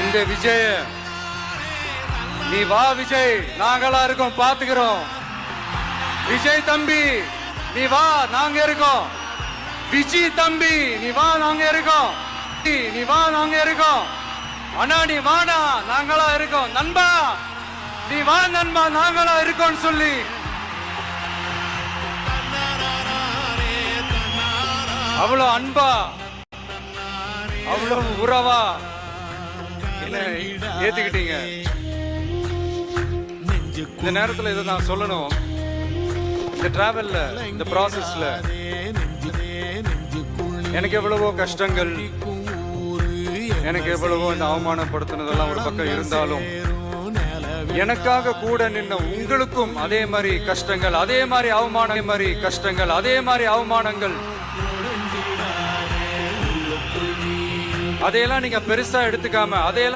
இந்த விஜய் நீ வா விஜய், நாங்களா இருக்கோம், பாத்துக்கிறோம். விஜய் தம்பி நீ வா, நாங்க இருக்கோம். விஜய் தம்பி நீ வா, நாங்க இருக்கோம். நீ வா, நாங்க இருக்கோம். அண்ணா நீ வாடா, நாங்களா இருக்கோம். நண்பா நீ வா நண்பா, நாங்களா இருக்கோம் சொல்லி அவ்வளவு அன்பா அவ்வளவு உறவா என்ன ஏத்துக்கிட்டீங்க. இந்த நேரத்துல இதை நான் சொல்லணும். இந்த டிராவல்ல, இந்த ப்ராசஸ்ல எனக்கு எவ்வளவோ கஷ்டங்கள், எனக்கு எவ்வளவோ இந்த அவமானப்படுத்தினதெல்லாம் ஒரு பக்கம் இருந்தாலும், எனக்காக கூட நின்ன உங்களுக்கும் அதே மாதிரி கஷ்டங்கள், அதே மாதிரி அவமானம், மாதிரி கஷ்டங்கள், அதே மாதிரி அவமானங்கள், அதையெல்லாம் நீங்க பெருசா எடுத்துக்காம அதையெல்லாம்